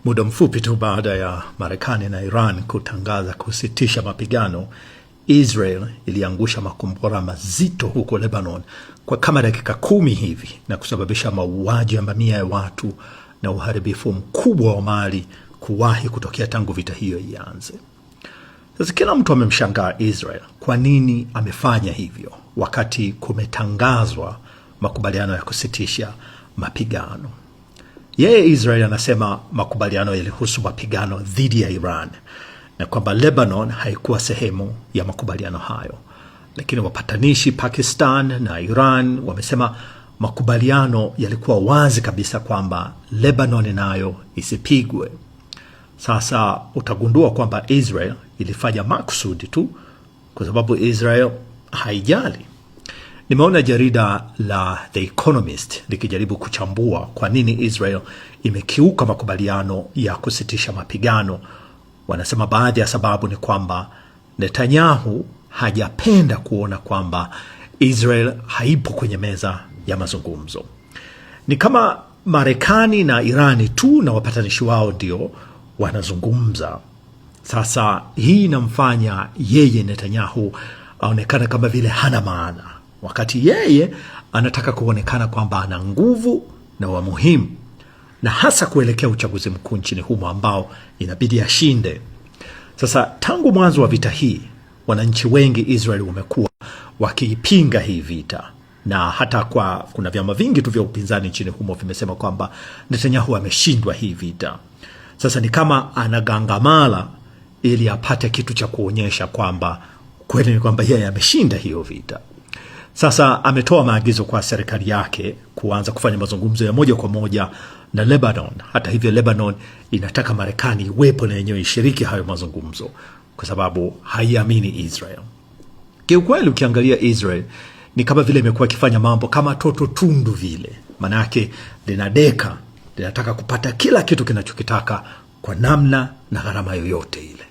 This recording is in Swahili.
Muda mfupi tu baada ya Marekani na Iran kutangaza kusitisha mapigano, Israel iliangusha makombora mazito huko Lebanon kwa kama dakika 10 hivi na kusababisha mauaji ya mamia ya watu na uharibifu mkubwa wa mali kuwahi kutokea tangu vita hiyo ianze. Sasa kila mtu amemshangaa Israel kwa nini amefanya hivyo wakati kumetangazwa makubaliano ya kusitisha mapigano. Yeye Israel anasema makubaliano yalihusu mapigano dhidi ya Iran na kwamba Lebanon haikuwa sehemu ya makubaliano hayo. Lakini wapatanishi Pakistan na Iran wamesema makubaliano yalikuwa wazi kabisa kwamba Lebanon nayo isipigwe. Sasa utagundua kwamba Israel ilifanya makusudi tu kwa sababu Israel haijali. Nimeona jarida la The Economist likijaribu kuchambua kwa nini Israel imekiuka makubaliano ya kusitisha mapigano. Wanasema baadhi ya sababu ni kwamba Netanyahu hajapenda kuona kwamba Israel haipo kwenye meza ya mazungumzo. Ni kama Marekani na Irani tu na wapatanishi wao ndio wanazungumza. Sasa hii inamfanya yeye Netanyahu aonekana kama vile hana maana, wakati yeye anataka kuonekana kwamba ana nguvu na wa muhimu, na hasa kuelekea uchaguzi mkuu nchini humo ambao inabidi ashinde. Sasa tangu mwanzo wa vita hii, wananchi wengi Israel wamekuwa wakiipinga hii vita, na hata kuna vyama vingi tu vya upinzani nchini humo vimesema kwamba Netanyahu ameshindwa hii vita. Sasa ni kama anagangamala ili apate kitu cha kuonyesha kwamba kweli ni kwamba yeye ameshinda hiyo vita. Sasa ametoa maagizo kwa serikali yake kuanza kufanya mazungumzo ya moja kwa moja na Lebanon. Hata hivyo, Lebanon inataka Marekani iwepo na yenyewe ishiriki hayo mazungumzo kwa sababu haiamini Israel. Kiukweli ukiangalia Israel ni kama vile imekuwa ikifanya mambo kama toto tundu vile. Manake linataka kupata kila kitu kinachokitaka kwa namna na gharama yoyote ile.